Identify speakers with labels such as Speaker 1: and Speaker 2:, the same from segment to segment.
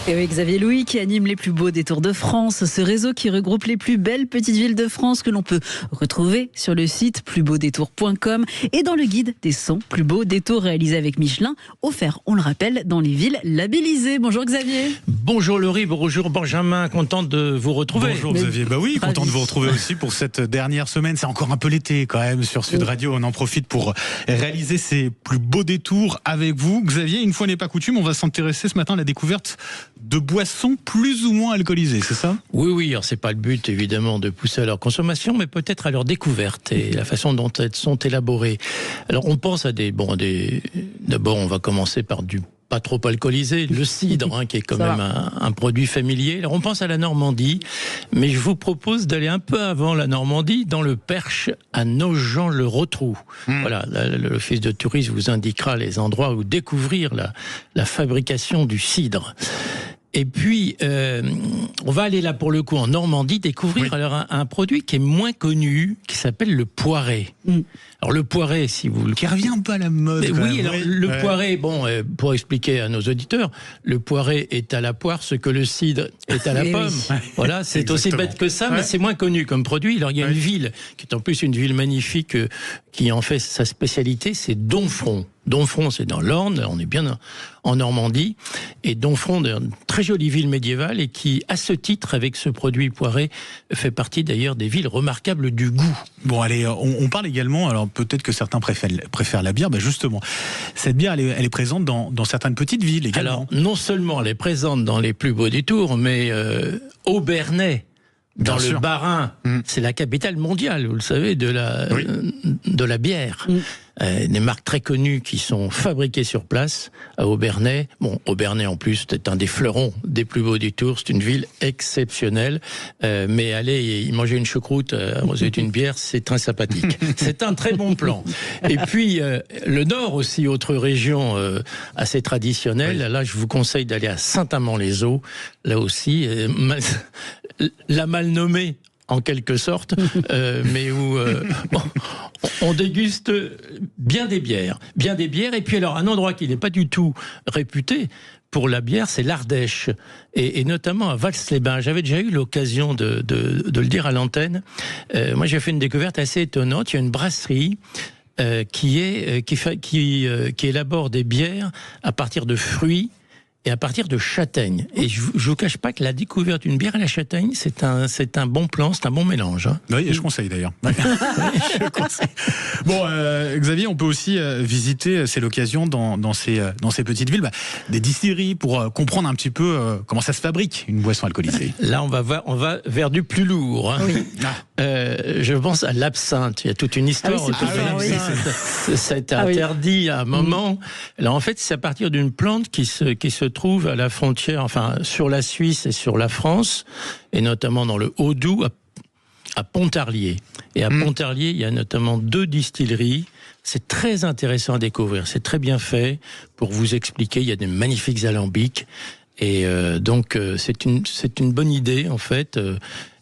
Speaker 1: Et oui, Xavier Louis qui anime les plus beaux détours de France, ce réseau qui regroupe les plus belles petites villes de France que l'on peut retrouver sur le site plusbeaudétours.com et dans le guide des 100 plus beaux détours réalisés avec Michelin, offert, on le rappelle, dans les villes labellisées. Bonjour Xavier.
Speaker 2: Bonjour Laurie, bonjour Benjamin, content de vous retrouver.
Speaker 3: Bonjour Xavier, oui, content de vous retrouver aussi pour cette dernière semaine. C'est encore un peu l'été quand même sur Sud Radio, on en profite pour réaliser ces plus beaux détours avec vous. Xavier, une fois n'est pas coutume, on va s'intéresser ce matin à la découverte de boissons plus ou moins alcoolisées, c'est ça ?
Speaker 2: Oui, alors c'est pas le but évidemment de pousser à leur consommation, mais peut-être à leur découverte et la façon dont elles sont élaborées. Alors on pense à d'abord on va commencer par du pas trop alcoolisé, le cidre, qui est quand même un produit familier. Alors on pense à la Normandie, mais je vous propose d'aller un peu avant la Normandie, dans le Perche, à Nogent-le-Rotrou. Voilà, l'office de tourisme vous indiquera les endroits où découvrir la fabrication du cidre. Et puis, on va aller là pour le coup en Normandie découvrir alors un produit qui est moins connu, qui s'appelle le poiré. Alors le poiré, si vous le...
Speaker 3: Qui revient un peu à la mode.
Speaker 2: Le poiré, pour expliquer à nos auditeurs, le poiré est à la poire ce que le cidre est à la pomme. Oui. Voilà, c'est aussi bête que ça, mais c'est moins connu comme produit. Alors il y a une ville, qui est en plus une ville magnifique, qui en fait sa spécialité, c'est Domfront. Domfront, c'est dans l'Orne, on est bien en Normandie, et Domfront, une très jolie ville médiévale, et qui, à ce titre, avec ce produit poiré, fait partie d'ailleurs des villes remarquables du goût.
Speaker 3: Bon, allez, on parle également, alors peut-être que certains préfèrent la bière, justement, cette bière, elle est présente dans certaines petites villes également.
Speaker 2: Alors, non seulement elle est présente dans les plus beaux détours, mais Aubernais, dans le Bas-Rhin, c'est la capitale mondiale, vous le savez, de la bière. Des marques très connues qui sont fabriquées sur place à Aubernais. Bon, Aubernais en plus, c'est un des fleurons des plus beaux détours. C'est une ville exceptionnelle. Mais aller y manger une choucroute avec une bière, c'est très sympathique. C'est un très bon plan. Et puis, le Nord aussi, autre région assez traditionnelle. Là, je vous conseille d'aller à Saint-Amand-les-Eaux. Là aussi, la mal nommée, en quelque sorte, mais où on déguste bien des bières. Et puis alors, un endroit qui n'est pas du tout réputé pour la bière, c'est l'Ardèche, et notamment à Vals-les-Bains. J'avais déjà eu l'occasion de le dire à l'antenne. Moi, j'ai fait une découverte assez étonnante. Il y a une brasserie qui élabore des bières à partir de fruits et à partir de châtaigne. Et je vous cache pas que la découverte d'une bière à la châtaigne, c'est un bon plan, c'est un bon mélange.
Speaker 3: Oui, et je conseille d'ailleurs. Je conseille. Bon, Xavier, on peut aussi visiter, c'est l'occasion dans ces petites villes, des distilleries pour comprendre un petit peu comment ça se fabrique une boisson alcoolisée.
Speaker 2: Là, on va vers du plus lourd. Oui. Je pense à l'absinthe. Il y a toute une histoire autour de l'absinthe. Ça a été interdit à un moment. Là, en fait, c'est à partir d'une plante qui se trouve à la frontière, enfin sur la Suisse et sur la France, et notamment dans le Haut-Doubs, à Pontarlier. Et à Pontarlier, il y a notamment 2 distilleries. C'est très intéressant à découvrir. C'est très bien fait pour vous expliquer. Il y a des magnifiques alambics. Et donc, c'est une bonne idée, en fait.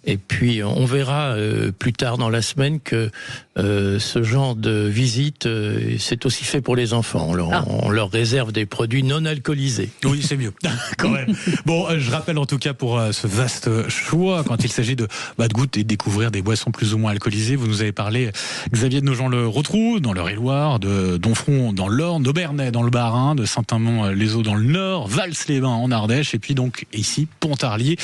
Speaker 2: Et puis, on verra plus tard dans la semaine que ce genre de visite, c'est aussi fait pour les enfants. On leur réserve des produits non alcoolisés.
Speaker 3: Oui, c'est mieux, quand même. Bon, je rappelle en tout cas pour ce vaste choix, quand il s'agit de goûter et de découvrir des boissons plus ou moins alcoolisées. Vous nous avez parlé, Xavier, de Nogent-le-Rotrou, dans l'Eure-et-Loire, de Domfront dans l'Orne, d'Aubernais dans le Bas-Rhin, de Saint-Amand-les-Eaux dans le Nord, Vals-les-Bains en Ardèche, et puis donc ici, Pontarlier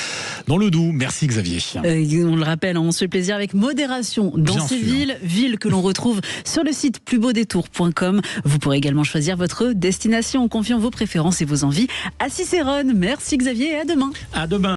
Speaker 3: dans le Doubs. Merci Xavier.
Speaker 1: On le rappelle, on se fait plaisir avec modération dans ces villes que l'on retrouve sur le site plusbeaudétours.com. Vous pourrez également choisir votre destination en confiant vos préférences et vos envies à Cicérone. Merci Xavier et à demain.
Speaker 2: À demain.